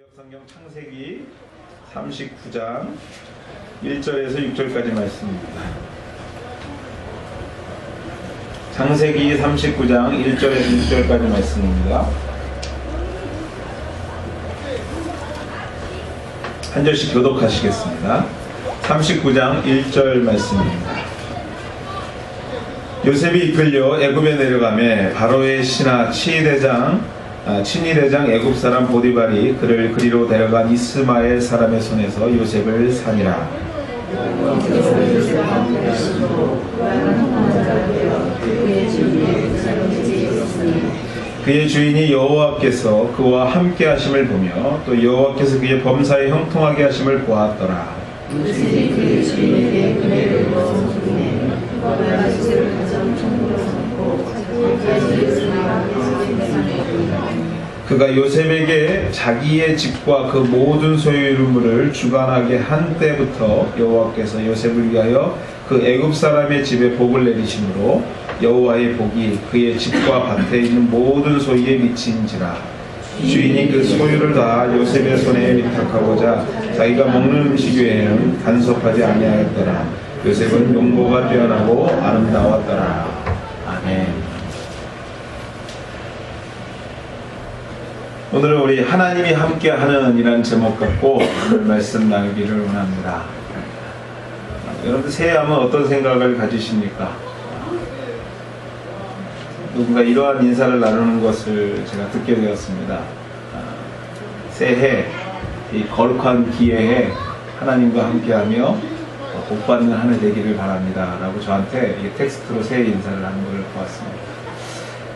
구약성경 창세기 39장 1절에서 6절까지 말씀입니다. 창세기 39장 1절에서 6절까지 말씀입니다. 한 절씩 교독하시겠습니다. 39장 1절 말씀입니다. 요셉이 이끌려 애굽에 내려가매 바로의 신하 친위대장 애굽 사람 보디발이 그를 그리로 데려간 이스마엘 사람의 손에서 요셉을 산이라. 그의 주인이 여호와께서 그와 함께 하심을 보며 또 여호와께서 그의 범사에 형통하게 하심을 보았더라. 요셉이 그의 주인에게 은혜를 입어 주이네 그가 요셉을 가장 총무로 삼고 그가 요셉에게 자기의 집과 그 모든 소유물을 주관하게 한 때부터 여호와께서 요셉을 위하여 그 애굽 사람의 집에 복을 내리심으로 여호와의 복이 그의 집과 밭에 있는 모든 소유에 미친지라. 주인이 그 소유를 다 요셉의 손에 위탁하고자 자기가 먹는 음식 외에는 간섭하지 아니하였더라. 요셉은 용모가 뛰어나고 아름다웠더라. 아멘. 오늘은 우리 하나님이 함께하는 이라는 제목 갖고 오늘 말씀 나누기를 원합니다. 여러분들 새해하면 어떤 생각을 가지십니까? 누군가 이러한 인사를 나누는 것을 제가 듣게 되었습니다. 새해, 이 거룩한 기회에 하나님과 함께하며 복받는 한 해 되기를 바랍니다 라고 저한테 텍스트로 새해 인사를 하는 걸 보았습니다.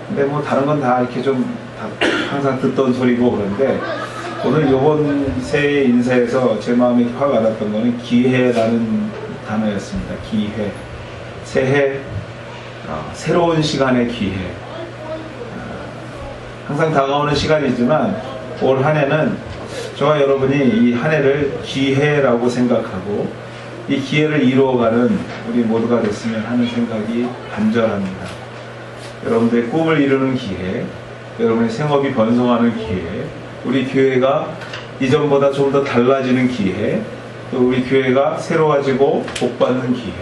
근데 뭐 다른 건 다 이렇게 좀 항상 듣던 소리고 그런데 오늘 요번 새해 인사에서 제 마음에 확 와닿았던 거는 기회라는 단어였습니다. 기회, 새해, 새로운 시간의 기회. 항상 다가오는 시간이지만 올 한 해는 저와 여러분이 이 한 해를 기회라고 생각하고 이 기회를 이루어가는 우리 모두가 됐으면 하는 생각이 간절합니다. 여러분들의 꿈을 이루는 기회, 여러분의 생업이 번성하는 기회, 우리 교회가 이전보다 좀 더 달라지는 기회, 또 우리 교회가 새로워지고 복받는 기회,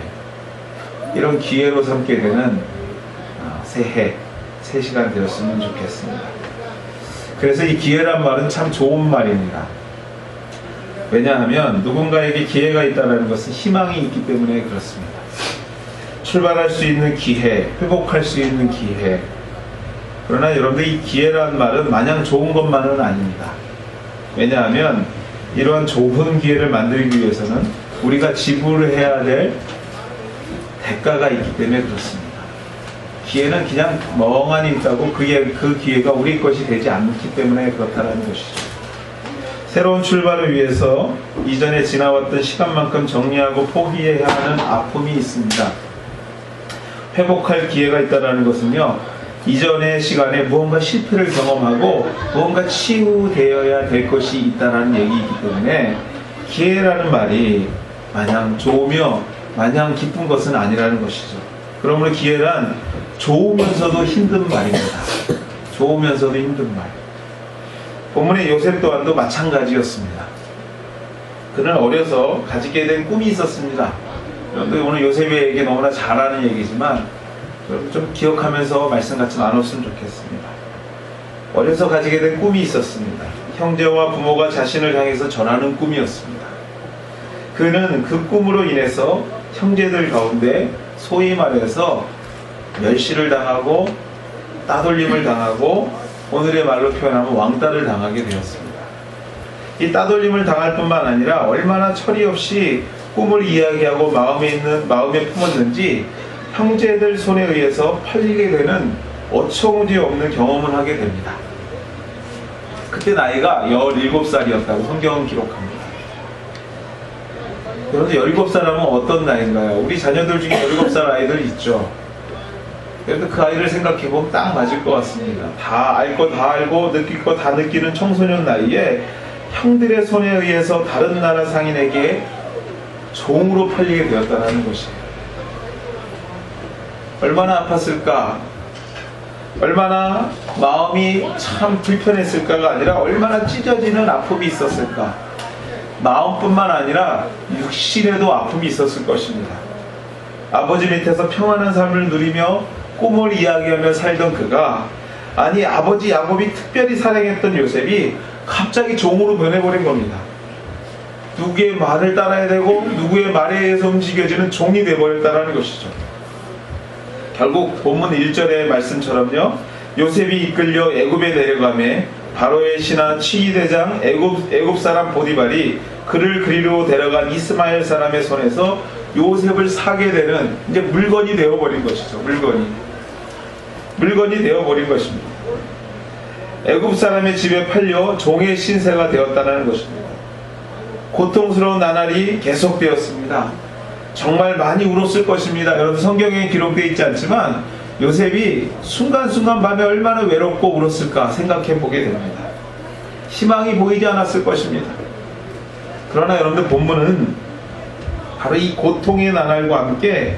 이런 기회로 삼게 되는 새해, 새 시간 되었으면 좋겠습니다. 그래서 이 기회란 말은 참 좋은 말입니다. 왜냐하면 누군가에게 기회가 있다는 것은 희망이 있기 때문에 그렇습니다. 출발할 수 있는 기회, 회복할 수 있는 기회. 그러나 여러분들 이 기회란 말은 마냥 좋은 것만은 아닙니다. 왜냐하면 이러한 좋은 기회를 만들기 위해서는 우리가 지불해야 될 대가가 있기 때문에 그렇습니다. 기회는 그냥 멍하니 있다고 그 기회가 우리 것이 되지 않기 때문에 그렇다는 것이죠. 새로운 출발을 위해서 이전에 지나왔던 시간만큼 정리하고 포기해야 하는 아픔이 있습니다. 회복할 기회가 있다는 것은요, 이전의 시간에 무언가 실패를 경험하고 무언가 치유되어야 될 것이 있다는 얘기이기 때문에 기회라는 말이 마냥 좋으며 마냥 기쁜 것은 아니라는 것이죠. 그러므로 기회란 좋으면서도 힘든 말입니다. 좋으면서도 힘든 말. 본문의 요셉 또한도 마찬가지였습니다. 그는 어려서 가지게 된 꿈이 있었습니다. 여러분들 오늘 요셉에게 너무나 잘 아는 얘기지만 좀 기억하면서 말씀 같이 나눴으면 좋겠습니다. 어려서 가지게 된 꿈이 있었습니다. 형제와 부모가 자신을 향해서 전하는 꿈이었습니다. 그는 그 꿈으로 인해서 형제들 가운데 소위 말해서 멸시를 당하고 따돌림을 당하고 오늘의 말로 표현하면 왕따를 당하게 되었습니다. 이 따돌림을 당할 뿐만 아니라 얼마나 철이 없이 꿈을 이야기하고 마음에 품었는지 형제들 손에 의해서 팔리게 되는 어처구니 없는 경험을 하게 됩니다. 그때 나이가 17살이었다고 성경은 기록합니다. 여러분 17살 하면 어떤 나이인가요? 우리 자녀들 중에 17살 아이들 있죠. 그래도 그 아이를 생각해보면 딱 맞을 것 같습니다. 다 알 거 다 알고 느낄 거 다 느끼는 청소년 나이에 형들의 손에 의해서 다른 나라 상인에게 종으로 팔리게 되었다는 것이에요. 얼마나 아팠을까? 얼마나 마음이 참 불편했을까가 아니라 얼마나 찢어지는 아픔이 있었을까. 마음뿐만 아니라 육신에도 아픔이 있었을 것입니다. 아버지 밑에서 평안한 삶을 누리며 꿈을 이야기하며 살던 그가, 아니 아버지 야곱이 특별히 사랑했던 요셉이 갑자기 종으로 변해버린 겁니다. 누구의 말을 따라야 되고 누구의 말에 의해서 움직여지는 종이 되어버렸다는 것이죠. 결국 본문 1절의 말씀처럼요, 요셉이 이끌려 애굽에 내려가매 바로의 신하 치위대장 애굽 사람 보디발이 그를 그리로 데려간 이스마엘 사람의 손에서 요셉을 사게 되는 이제 물건이 되어버린 것이죠. 물건이 되어버린 것입니다. 애굽 사람의 집에 팔려 종의 신세가 되었다는 것입니다. 고통스러운 나날이 계속되었습니다. 정말 많이 울었을 것입니다. 여러분, 성경에 기록되어 있지 않지만 요셉이 순간순간 밤에 얼마나 외롭고 울었을까 생각해 보게 됩니다. 희망이 보이지 않았을 것입니다. 그러나 여러분들, 본문은 바로 이 고통의 나날과 함께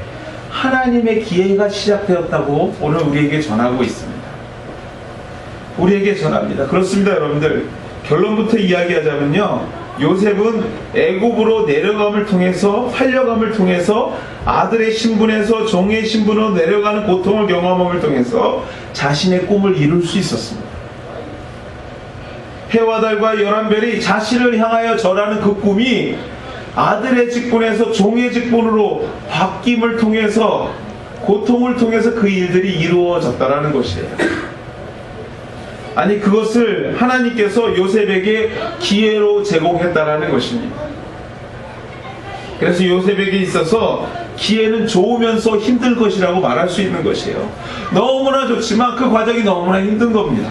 하나님의 기회가 시작되었다고 오늘 우리에게 전하고 있습니다. 우리에게 전합니다. 그렇습니다, 여러분들. 결론부터 이야기하자면요, 요셉은 애굽으로 내려감을 통해서, 팔려감을 통해서 아들의 신분에서 종의 신분으로 내려가는 고통을 경험함을 통해서 자신의 꿈을 이룰 수 있었습니다. 해와 달과 열한 별이 자신을 향하여 절하는 그 꿈이 아들의 직분에서 종의 직분으로 바뀜을 통해서, 고통을 통해서 그 일들이 이루어졌다는 것이에요. 아니, 그것을 하나님께서 요셉에게 기회로 제공했다라는 것입니다. 그래서 요셉에게 있어서 기회는 좋으면서 힘들 것이라고 말할 수 있는 것이에요. 너무나 좋지만 그 과정이 너무나 힘든 겁니다.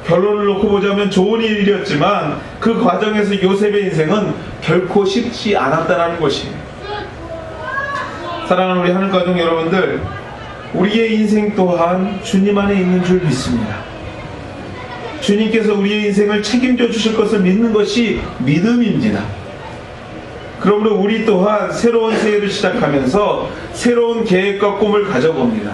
결론을 놓고 보자면 좋은 일이었지만 그 과정에서 요셉의 인생은 결코 쉽지 않았다는 것이에요. 사랑하는 우리 하늘가족 여러분들, 우리의 인생 또한 주님 안에 있는 줄 믿습니다. 주님께서 우리의 인생을 책임져 주실 것을 믿는 것이 믿음입니다. 그러므로 우리 또한 새로운 새해를 시작하면서 새로운 계획과 꿈을 가져봅니다.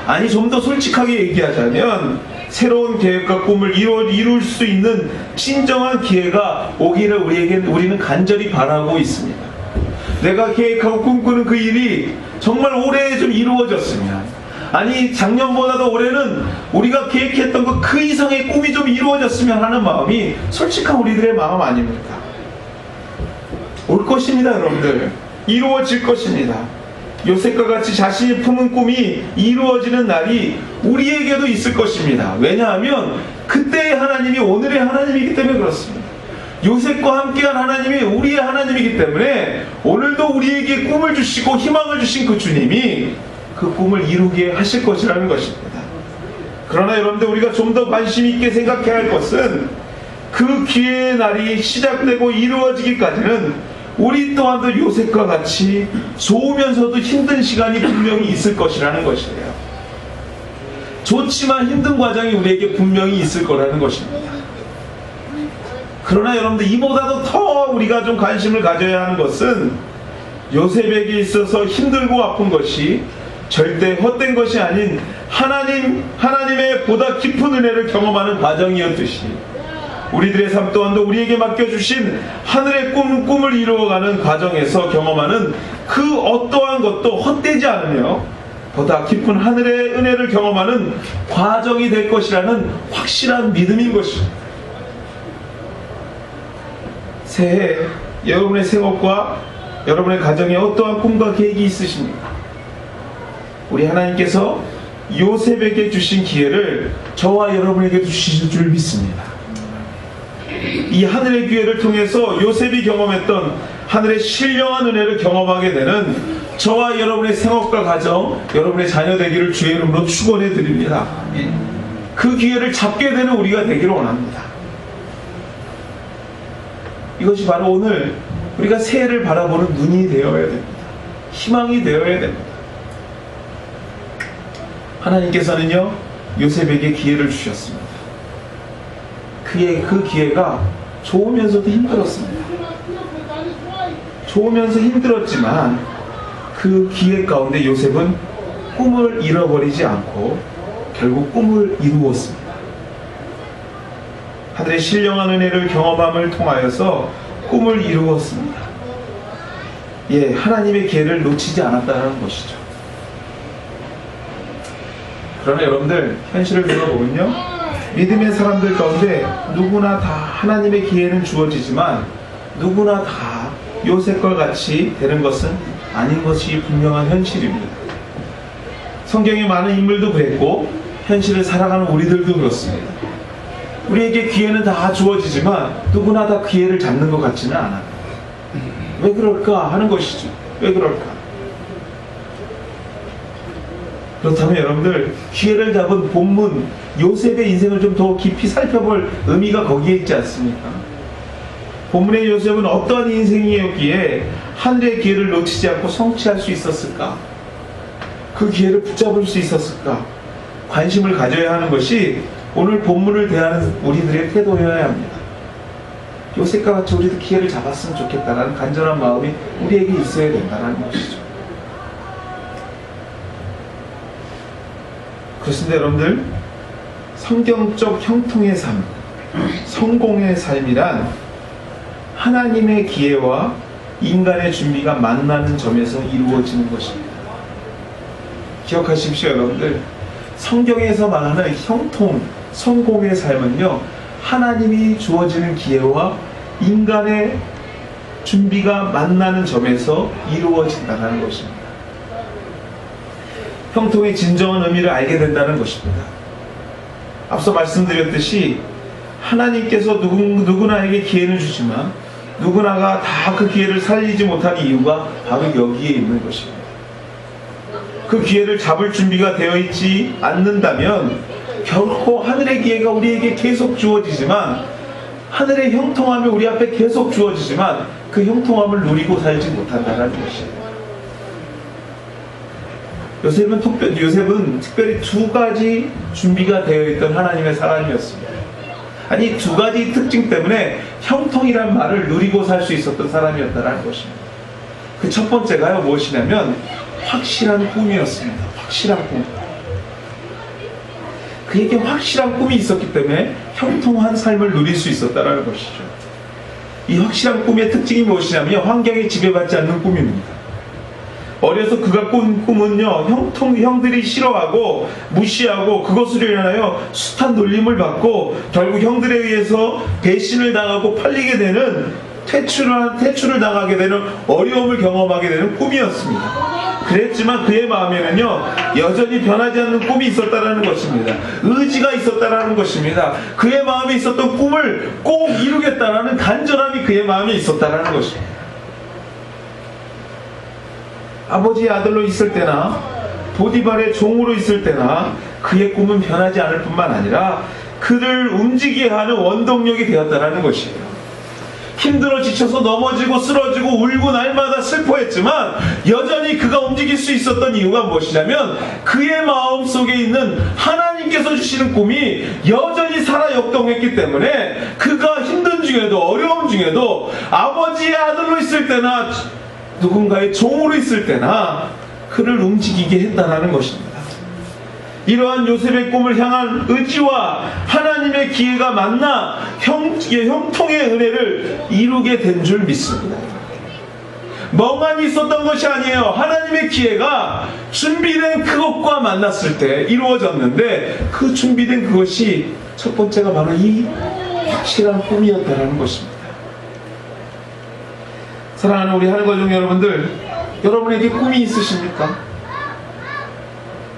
아니, 좀 더 솔직하게 얘기하자면 새로운 계획과 꿈을 이룰 수 있는 진정한 기회가 오기를 우리는 간절히 바라고 있습니다. 내가 계획하고 꿈꾸는 그 일이 정말 올해 좀 이루어졌으면, 아니 작년보다도 올해는 우리가 계획했던 것 그 이상의 꿈이 좀 이루어졌으면 하는 마음이 솔직한 우리들의 마음 아닙니까? 올 것입니다, 여러분들. 이루어질 것입니다. 요셉과 같이 자신이 품은 꿈이 이루어지는 날이 우리에게도 있을 것입니다. 왜냐하면 그때의 하나님이 오늘의 하나님이기 때문에 그렇습니다. 요셉과 함께한 하나님이 우리의 하나님이기 때문에 오늘도 우리에게 꿈을 주시고 희망을 주신 그 주님이 그 꿈을 이루게 하실 것이라는 것입니다. 그러나 여러분들, 우리가 좀 더 관심 있게 생각해야 할 것은 그 기회의 날이 시작되고 이루어지기까지는 우리 또한도 요셉과 같이 좋으면서도 힘든 시간이 분명히 있을 것이라는 것이에요. 좋지만 힘든 과정이 우리에게 분명히 있을 거라는 것입니다. 그러나 여러분들, 이보다도 더 우리가 좀 관심을 가져야 하는 것은 요셉에게 있어서 힘들고 아픈 것이 절대 헛된 것이 아닌 하나님의 보다 깊은 은혜를 경험하는 과정이었듯이 우리들의 삶 또한도 우리에게 맡겨주신 하늘의 꿈을 이루어가는 과정에서 경험하는 그 어떠한 것도 헛되지 않으며 보다 깊은 하늘의 은혜를 경험하는 과정이 될 것이라는 확실한 믿음인 것입니다. 새해 여러분의 생업과 여러분의 가정에 어떠한 꿈과 계획이 있으십니까? 우리 하나님께서 요셉에게 주신 기회를 저와 여러분에게 주실 줄 믿습니다. 이 하늘의 기회를 통해서 요셉이 경험했던 하늘의 신령한 은혜를 경험하게 되는 저와 여러분의 생업과 가정, 여러분의 자녀 되기를 주의 이름으로 축원해 드립니다. 그 기회를 잡게 되는 우리가 되기를 원합니다. 이것이 바로 오늘 우리가 새해를 바라보는 눈이 되어야 됩니다. 희망이 되어야 됩니다. 하나님께서는요, 요셉에게 기회를 주셨습니다. 그 기회가 좋으면서도 힘들었습니다. 좋으면서 힘들었지만 그 기회 가운데 요셉은 꿈을 잃어버리지 않고 결국 꿈을 이루었습니다. 하늘의 신령한 은혜를 경험함을 통하여서 꿈을 이루었습니다. 예, 하나님의 기회를 놓치지 않았다는 것이죠. 그러나 여러분들, 현실을 돌아보면요, 믿음의 사람들 가운데 누구나 다 하나님의 기회는 주어지지만 누구나 다 요셉과 같이 되는 것은 아닌 것이 분명한 현실입니다. 성경에 많은 인물도 그랬고 현실을 살아가는 우리들도 그렇습니다. 우리에게 기회는 다 주어지지만 누구나 다 기회를 잡는 것 같지는 않아요. 왜 그럴까 하는 것이죠. 왜 그럴까? 그렇다면 여러분들, 기회를 잡은 본문 요셉의 인생을 좀 더 깊이 살펴볼 의미가 거기에 있지 않습니까? 본문의 요셉은 어떠한 인생이었기에 하늘의 기회를 놓치지 않고 성취할 수 있었을까? 그 기회를 붙잡을 수 있었을까? 관심을 가져야 하는 것이 오늘 본문을 대하는 우리들의 태도여야 합니다. 요셉과 같이 우리도 기회를 잡았으면 좋겠다라는 간절한 마음이 우리에게 있어야 된다는 것이죠. 그렇습니다, 여러분들. 성경적 형통의 삶, 성공의 삶이란 하나님의 기회와 인간의 준비가 만나는 점에서 이루어지는 것입니다. 기억하십시오, 여러분들. 성경에서 말하는 형통, 성공의 삶은요, 하나님이 주어지는 기회와 인간의 준비가 만나는 점에서 이루어진다는 것입니다. 형통의 진정한 의미를 알게 된다는 것입니다. 앞서 말씀드렸듯이 하나님께서 누구나에게 기회는 주지만 누구나가 다 그 기회를 살리지 못한 이유가 바로 여기에 있는 것입니다. 그 기회를 잡을 준비가 되어 있지 않는다면 결코 하늘의 기회가 우리에게 계속 주어지지만, 하늘의 형통함이 우리 앞에 계속 주어지지만 그 형통함을 누리고 살지 못한다는 것이에요. 요셉은 특별히 두 가지 준비가 되어 있던 하나님의 사람이었습니다. 아니, 두 가지 특징 때문에 형통이란 말을 누리고 살 수 있었던 사람이었다는 것입니다. 그 첫 번째가요, 무엇이냐면 확실한 꿈이었습니다. 확실한 꿈. 그에게 확실한 꿈이 있었기 때문에 형통한 삶을 누릴 수 있었다는 것이죠. 이 확실한 꿈의 특징이 무엇이냐면 환경에 지배받지 않는 꿈입니다. 어려서 그가 꾼 꿈은요, 형들이 싫어하고 무시하고 그것으로 인하여 숱한 놀림을 받고 결국 형들에 의해서 배신을 당하고 팔리게 되는, 퇴출을 당하게 되는 어려움을 경험하게 되는 꿈이었습니다. 그랬지만 그의 마음에는요, 여전히 변하지 않는 꿈이 있었다는 것입니다. 의지가 있었다는 것입니다. 그의 마음에 있었던 꿈을 꼭 이루겠다라는 간절함이 그의 마음에 있었다는 것입니다. 아버지의 아들로 있을 때나 보디발의 종으로 있을 때나 그의 꿈은 변하지 않을 뿐만 아니라 그를 움직이게 하는 원동력이 되었다는 것이에요. 힘들어 지쳐서 넘어지고 쓰러지고 울고 날마다 슬퍼했지만 여전히 그가 움직일 수 있었던 이유가 무엇이냐면 그의 마음속에 있는 하나님께서 주시는 꿈이 여전히 살아 역동했기 때문에 그가 힘든 중에도 어려움 중에도 아버지의 아들로 있을 때나 누군가의 종으로 있을 때나 그를 움직이게 했다는 것입니다. 이러한 요셉의 꿈을 향한 의지와 하나님의 기회가 만나 형통의 은혜를 이루게 된 줄 믿습니다. 멍하니 있었던 것이 아니에요. 하나님의 기회가 준비된 그것과 만났을 때 이루어졌는데 그 준비된 그것이 첫 번째가 바로 이 확실한 꿈이었다는 것입니다. 사랑하는 우리 하늘가족 여러분들, 여러분에게 꿈이 있으십니까?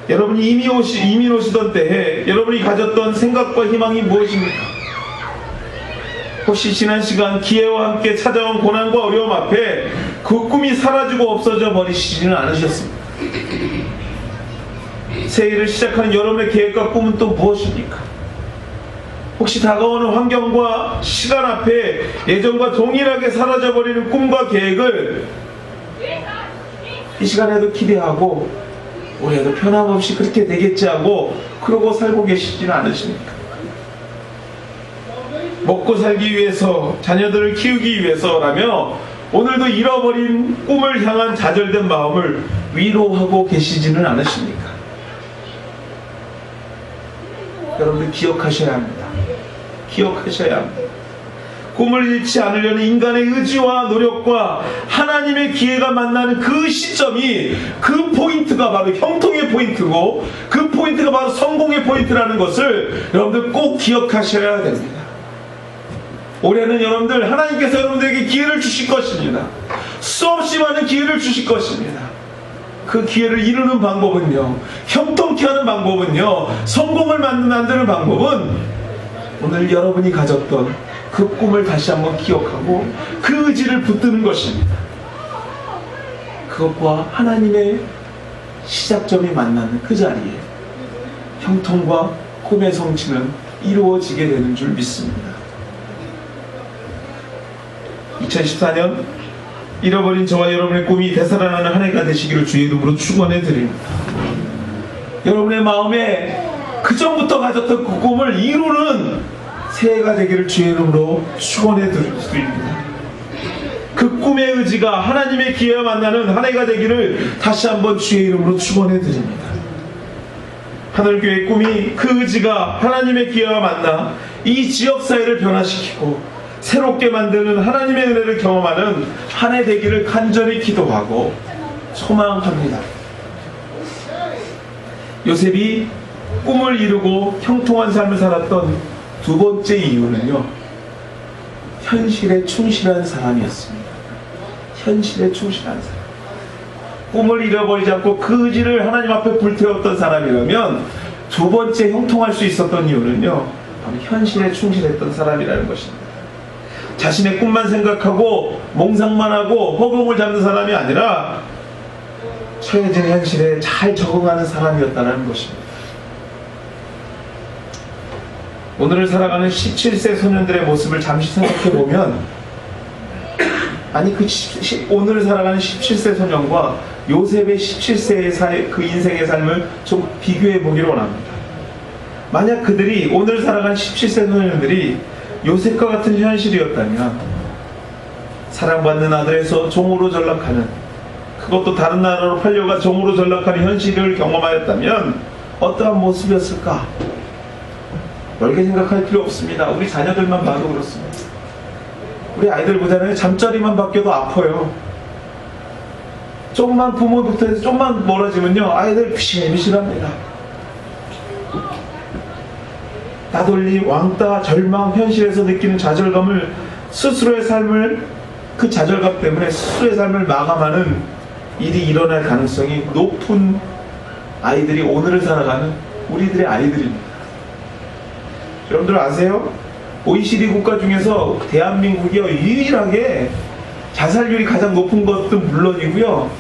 여러분이 이민 오시던 때에 여러분이 가졌던 생각과 희망이 무엇입니까? 혹시 지난 시간 기회와 함께 찾아온 고난과 어려움 앞에 그 꿈이 사라지고 없어져 버리시지는 않으셨습니까? 새해를 시작하는 여러분의 계획과 꿈은 또 무엇입니까? 혹시 다가오는 환경과 시간 앞에 예전과 동일하게 사라져버리는 꿈과 계획을 이 시간에도 기대하고 올해도 변함없이 그렇게 되겠지 하고 그러고 살고 계시지는 않으십니까? 먹고 살기 위해서, 자녀들을 키우기 위해서라며 오늘도 잃어버린 꿈을 향한 좌절된 마음을 위로하고 계시지는 않으십니까? 여러분들 기억하셔야 합니다. 기억하셔야 합니다. 꿈을 잃지 않으려는 인간의 의지와 노력과 하나님의 기회가 만나는 그 시점이, 그 포인트가 바로 형통의 포인트고, 그 포인트가 바로 성공의 포인트라는 것을 여러분들 꼭 기억하셔야 됩니다. 올해는 여러분들, 하나님께서 여러분들에게 기회를 주실 것입니다. 수없이 많은 기회를 주실 것입니다. 그 기회를 이루는 방법은요, 형통케 하는 방법은요, 성공을 만드는 방법은 오늘 여러분이 가졌던 그 꿈을 다시 한번 기억하고 그 의지를 붙드는 것입니다. 그것과 하나님의 시작점이 만나는 그 자리에 형통과 꿈의 성취는 이루어지게 되는 줄 믿습니다. 2014년 잃어버린 저와 여러분의 꿈이 되살아나는 한 해가 되시기를 주의 이름으로 축원해 드립니다. 여러분의 마음에 그전부터 가졌던 그 꿈을 이루는 새해가 되기를 주의 이름으로 축원해 드립니다. 그 꿈의 의지가 하나님의 기회와 만나는 한 해가 되기를 다시 한번 주의 이름으로 축원해 드립니다. 하늘교회의 꿈이 그 의지가 하나님의 기회와 만나 이 지역사회를 변화시키고 새롭게 만드는 하나님의 은혜를 경험하는 한 해 되기를 간절히 기도하고 소망합니다. 요셉이 꿈을 이루고 형통한 삶을 살았던 두 번째 이유는요, 현실에 충실한 사람이었습니다. 현실에 충실한 사람. 꿈을 잃어버리지 않고 그 의지를 하나님 앞에 불태웠던 사람이라면 두 번째 형통할 수 있었던 이유는요, 바로 현실에 충실했던 사람이라는 것입니다. 자신의 꿈만 생각하고 몽상만 하고 허공을 잡는 사람이 아니라 처해진 현실에 잘 적응하는 사람이었다는 것입니다. 오늘을 살아가는 17세 소년들의 모습을 잠시 생각해보면, 아니 오늘을 살아가는 17세 소년과 요셉의 17세의 그 인생의 삶을 좀 비교해보기를 원합니다. 만약 그들이, 오늘 살아가는 17세 소년들이 요셉과 같은 현실이었다면, 사랑받는 아들에서 종으로 전락하는, 그것도 다른 나라로 팔려가 종으로 전락하는 현실을 경험하였다면 어떠한 모습이었을까? 넓게 생각할 필요 없습니다. 우리 자녀들만 봐도 그렇습니다. 우리 아이들 보잖아요. 잠자리만 바뀌어도 아파요. 조금만 부모부터 해서 조금만 멀어지면요, 아이들 피실피실합니다. 나돌림, 왕따, 절망, 현실에서 느끼는 좌절감을, 스스로의 삶을, 그 좌절감 때문에 스스로의 삶을 마감하는 일이 일어날 가능성이 높은 아이들이 오늘을 살아가는 우리들의 아이들입니다. 여러분들 아세요? OECD 국가 중에서 대한민국이 유일하게 자살률이 가장 높은 것도 물론이고요,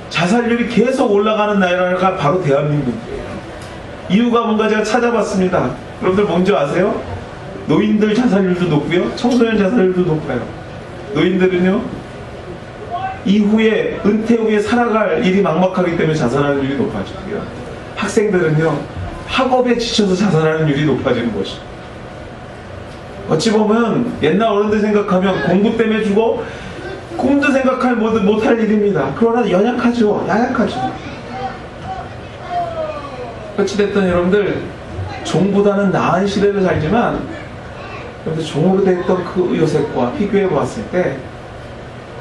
자살률이 계속 올라가는 나라가 바로 대한민국이에요. 이유가 뭔가 제가 찾아봤습니다. 여러분들 뭔지 아세요? 노인들 자살률도 높고요, 청소년 자살률도 높아요. 노인들은요, 이후에 은퇴 후에 살아갈 일이 막막하기 때문에 자살하는 일이 높아지고요, 학생들은요, 학업에 지쳐서 자살하는 일이 높아지는 것이죠. 어찌 보면 옛날 어른들 생각하면 공부 때문에 죽어 꿈도 생각할 못할 일입니다. 그러나 연약하죠. 야약하죠. 어찌됐든 여러분들, 종보다는 나은 시대를 살지만, 여러분들 종으로 됐던 그 요셉과 비교해 보았을 때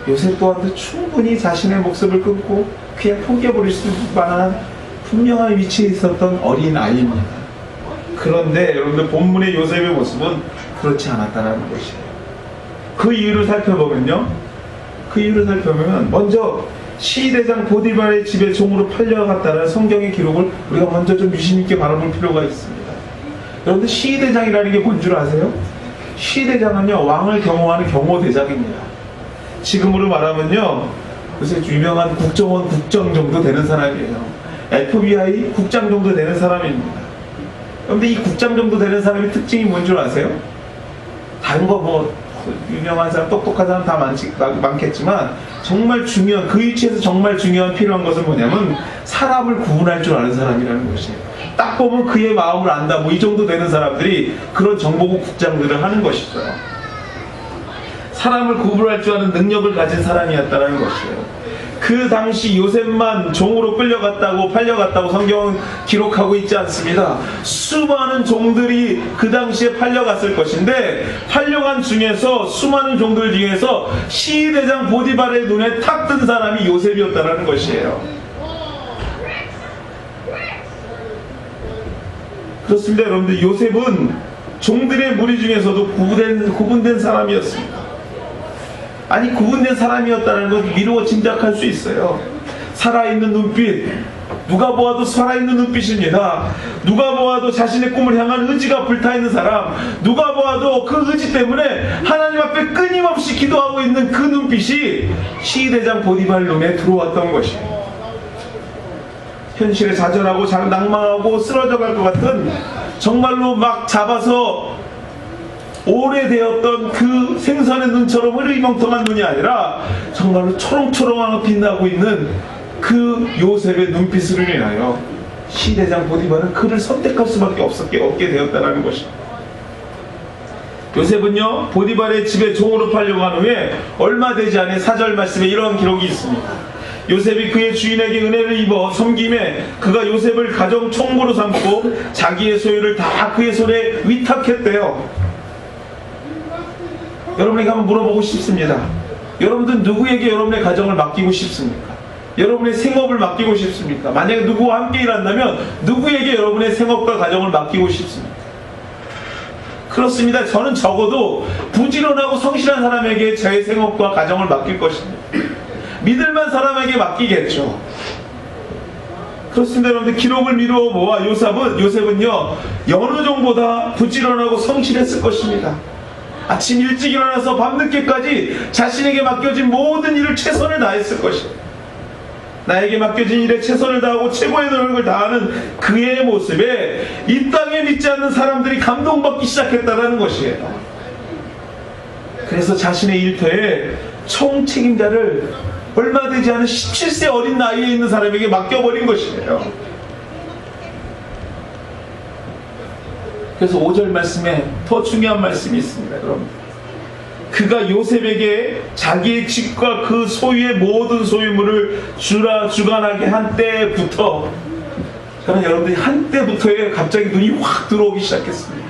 요셉 또한도 충분히 자신의 목숨을 끊고 그냥 포기해버릴 수 만한 분명한 위치에 있었던 어린 아이입니다. 그런데 여러분들, 본문의 요셉의 모습은 그렇지 않았다는 것이에요. 그 이유를 살펴보면 먼저 시대장 보디발의 집에 종으로 팔려갔다는 성경의 기록을 우리가 먼저 좀 유심있게 바라볼 필요가 있습니다. 여러분들, 시대장이라는 게 뭔 줄 아세요? 시대장은요, 왕을 경호하는 경호대장입니다. 지금으로 말하면요, 요새 유명한 국정원 국정 정도 되는 사람이에요. FBI 국장 정도 되는 사람입니다. 그런데 이 국장 정도 되는 사람의 특징이 뭔 줄 아세요? 다른 거 유명한 사람, 똑똑한 사람 다 많겠지만, 정말 중요한, 그 위치에서 정말 중요한 필요한 것은 뭐냐면 사람을 구분할 줄 아는 사람이라는 것이에요. 딱 보면 그의 마음을 안다, 이 정도 되는 사람들이 그런 정보국 국장들을 하는 것이죠. 사람을 구분할 줄 아는 능력을 가진 사람이었다는 것이에요. 그 당시 요셉만 종으로 끌려갔다고 팔려갔다고 성경은 기록하고 있지 않습니다. 수많은 종들이 그 당시에 팔려갔을 것인데, 팔려간 중에서 수많은 종들 중에서 시대장 보디발의 눈에 탁 뜬 사람이 요셉이었다는 것이에요. 그렇습니다. 여러분들, 요셉은 종들의 무리 중에서도 구분된 사람이었습니다. 아니, 구분된 사람이었다는 것 미루어 짐작할 수 있어요. 살아있는 눈빛, 누가 보아도 살아있는 눈빛입니다. 누가 보아도 자신의 꿈을 향한 의지가 불타있는 사람, 누가 보아도 그 의지 때문에 하나님 앞에 끊임없이 기도하고 있는 그 눈빛이 시대장 보디발 눈에 들어왔던 것이에요. 현실에 좌절하고 낭망하고 쓰러져 갈 것 같은, 정말로 막 잡아서 오래되었던 그 생선의 눈처럼 흐리멍텅한 눈이 아니라 정말로 초롱초롱하고 빛나고 있는 그 요셉의 눈빛을 인하여 시대장 보디발은 그를 선택할 수밖에 없게 되었다는 것입니다. 요셉은요, 보디발의 집에 종으로 팔려간 후에 얼마 되지 않은 4절 말씀에 이런 기록이 있습니다. 요셉이 그의 주인에게 은혜를 입어 섬김에 그가 요셉을 가정 총무로 삼고 자기의 소유를 다 그의 손에 위탁했대요. 여러분에게 한번 물어보고 싶습니다. 여러분들 누구에게 여러분의 가정을 맡기고 싶습니까? 여러분의 생업을 맡기고 싶습니까? 만약에 누구와 함께 일한다면 누구에게 여러분의 생업과 가정을 맡기고 싶습니까? 그렇습니다. 저는 적어도 부지런하고 성실한 사람에게 저의 생업과 가정을 맡길 것입니다. 믿을만 사람에게 맡기겠죠. 그렇습니다. 여러분들, 기록을 미루어 모아 요셉은요, 여느 종보다 부지런하고 성실했을 것입니다. 아침 일찍 일어나서 밤늦게까지 자신에게 맡겨진 모든 일을 최선을 다했을 것입니다. 나에게 맡겨진 일에 최선을 다하고 최고의 노력을 다하는 그의 모습에 이 땅에 믿지 않는 사람들이 감동받기 시작했다는 것이에요. 그래서 자신의 일터에 총책임자를 얼마 되지 않은 17세 어린 나이에 있는 사람에게 맡겨버린 것이에요. 그래서 5절 말씀에 더 중요한 말씀이 있습니다. 그럼 그가 요셉에게 자기의 집과 그 소유의 모든 소유물을 주관하게 한 때부터, 저는 여러분들이 한때부터에 갑자기 눈이 확 들어오기 시작했습니다.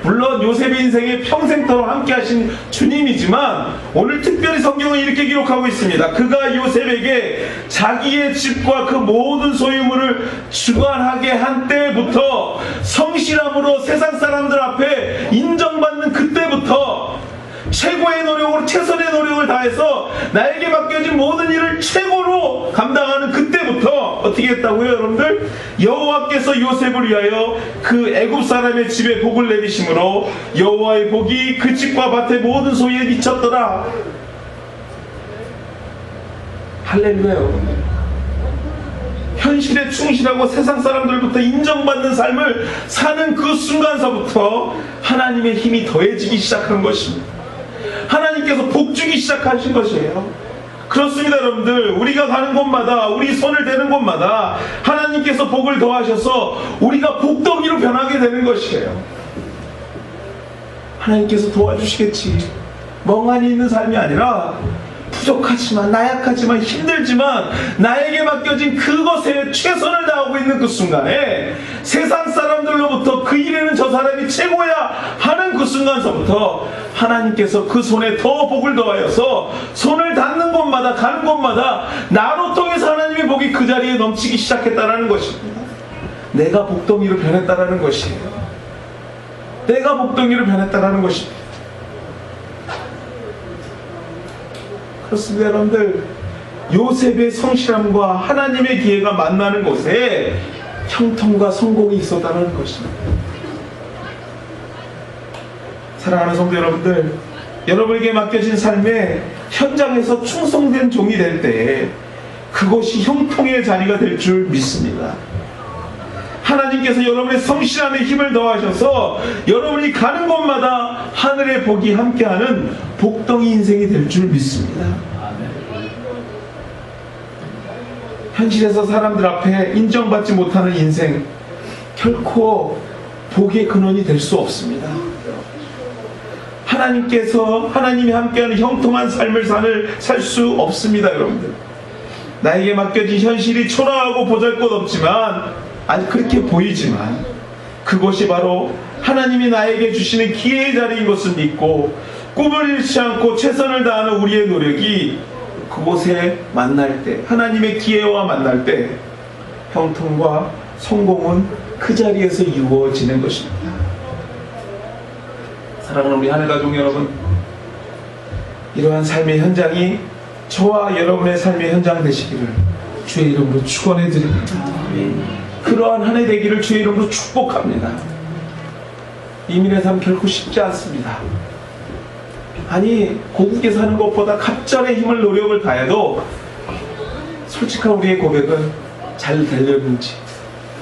물론 요셉의 인생에 평생토록 함께 하신 주님이지만 오늘 특별히 성경은 이렇게 기록하고 있습니다. 그가 요셉에게 자기의 집과 그 모든 소유물을 주관하게 한 때부터, 성실함으로 세상 사람들 앞에 인정받는 그때부터 최고의 노력으로, 최선의 노력을 다해서 나에게 맡겨진 모든 일을 최고로 감당하는 그때부터 어떻게 했다고요, 여러분들? 여호와께서 요셉을 위하여 그 애굽 사람의 집에 복을 내리심으로 여호와의 복이 그 집과 밭의 모든 소유에 미쳤더라. 할렐루야. 여러분들, 현실에 충실하고 세상 사람들부터 인정받는 삶을 사는 그 순간서부터 하나님의 힘이 더해지기 시작한 것입니다. 하나님께서 복 주기 시작하신 것이에요. 그렇습니다. 여러분들, 우리가 가는 곳마다, 우리 손을 대는 곳마다 하나님께서 복을 더하셔서 우리가 복덩이로 변하게 되는 것이에요. 하나님께서 도와주시겠지. 멍하니 있는 삶이 아니라 부족하지만, 나약하지만, 힘들지만 나에게 맡겨진 그것에 최선을 다하고 있는 그 순간에 세상 사람들로부터 그 일에는 저 사람이 최고야 하는 그 순간서부터 하나님께서 그 손에 더 복을 더하여서 손을 닿는 곳마다, 가는 곳마다 나로 통해서 하나님의 복이 그 자리에 넘치기 시작했다는 것입니다. 내가 복덩이로 변했다는 것이에요. 내가 복덩이로 변했다는 것입니다. 그렇습니다. 여러분들, 요셉의 성실함과 하나님의 기회가 만나는 곳에 형통과 성공이 있었다는 것입니다. 사랑하는 성도 여러분들, 여러분에게 맡겨진 삶의 현장에서 충성된 종이 될 때에 그것이 형통의 자리가 될 줄 믿습니다. 하나님께서 여러분의 성실함에 힘을 더하셔서 여러분이 가는 곳마다 하늘의 복이 함께하는 복덩이 인생이 될 줄 믿습니다. 현실에서 사람들 앞에 인정받지 못하는 인생, 결코 복의 근원이 될 수 없습니다. 하나님께서, 하나님이 함께하는 형통한 삶을 살 수 없습니다. 여러분들, 나에게 맡겨진 현실이 초라하고 보잘것없지만, 아니 그렇게 보이지만 그것이 바로 하나님이 나에게 주시는 기회의 자리인 것을 믿고 꿈을 잃지 않고 최선을 다하는 우리의 노력이 그곳에 만날 때, 하나님의 기회와 만날 때 형통과 성공은 그 자리에서 이루어지는 것입니다. 사랑하는 우리 하늘가족 여러분, 이러한 삶의 현장이 저와 여러분의 삶의 현장 되시기를 주의 이름으로 축원해 드립니다. 그러한 한 해 되기를 주의 이름으로 축복합니다. 이민의 삶 결코 쉽지 않습니다. 아니 고국에 사는 것보다 갑절의 힘을 노력을 다해도 솔직한 우리의 고백은 잘 되려는지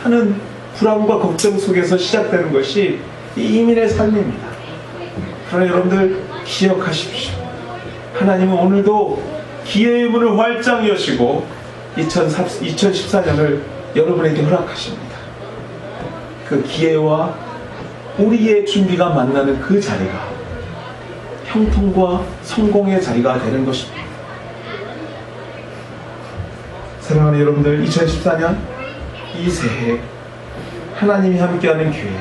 하는 불안과 걱정 속에서 시작되는 것이 이 이민의 삶입니다. 그러나 여러분들 기억하십시오. 하나님은 오늘도 기회의 문을 활짝 여시고 2014년을 여러분에게 허락하십니다. 그 기회와 우리의 준비가 만나는 그 자리가 형통과 성공의 자리가 되는 것입니다. 사랑하는 여러분들, 2014년 이 새해 하나님이 함께하는 교회,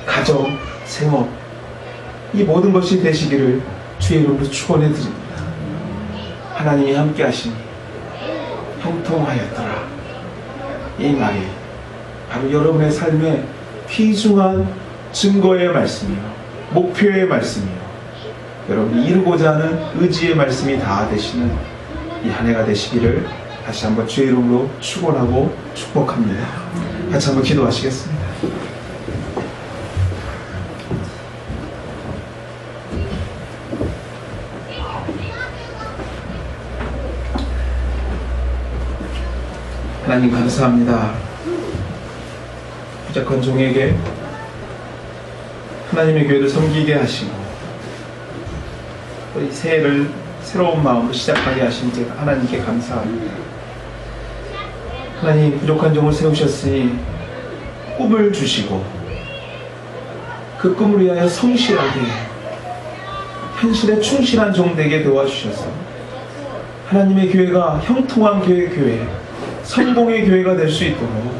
가정, 생업, 이 모든 것이 되시기를 주의 이름으로 축원해 드립니다. 하나님이 함께 하시니 형통하였더라. 이 말이 바로 여러분의 삶의 귀중한 증거의 말씀이요, 목표의 말씀이요, 여러분이 이루고자 하는 의지의 말씀이 다 되시는 이 한 해가 되시기를 다시 한번 주의 이름으로 축원하고 축복합니다. 같이 한번 기도하시겠습니다. 하나님 감사합니다. 부족한 종에게 하나님의 교회를 섬기게 하시고 이 새해를 새로운 마음으로 시작하게 하신 제 하나님께 감사합니다. 하나님, 부족한 종을 세우셨으니 꿈을 주시고 그 꿈을 위하여 성실하게 현실에 충실한 종 되게 도와주셔서 하나님의 교회가 형통한 교회, 성공의 교회가 될 수 있도록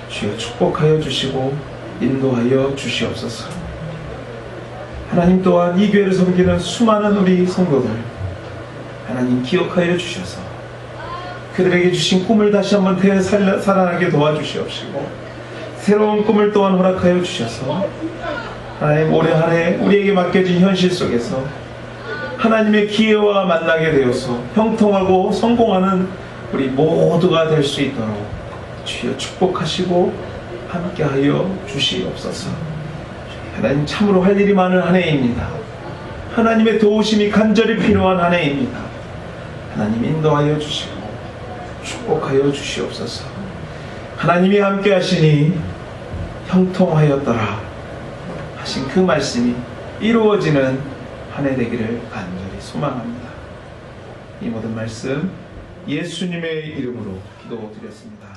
주여 축복하여 주시고 인도하여 주시옵소서. 하나님 또한 이 교회를 섬기는 수많은 우리 성도들 하나님 기억하여 주셔서 그들에게 주신 꿈을 다시 한번 살아나게 도와주시옵시고 새로운 꿈을 또한 허락하여 주셔서 하나님 올해 한 해 우리에게 맡겨진 현실 속에서 하나님의 기회와 만나게 되어서 형통하고 성공하는 우리 모두가 될 수 있도록 주여 축복하시고 함께하여 주시옵소서. 하나님, 참으로 할 일이 많은 한 해입니다. 하나님의 도우심이 간절히 필요한 한 해입니다. 하나님 인도하여 주시고 축복하여 주시옵소서. 하나님이 함께 하시니 형통하였더라 하신 그 말씀이 이루어지는 한 해 되기를 간절히 소망합니다. 이 모든 말씀 예수님의 이름으로 기도드렸습니다.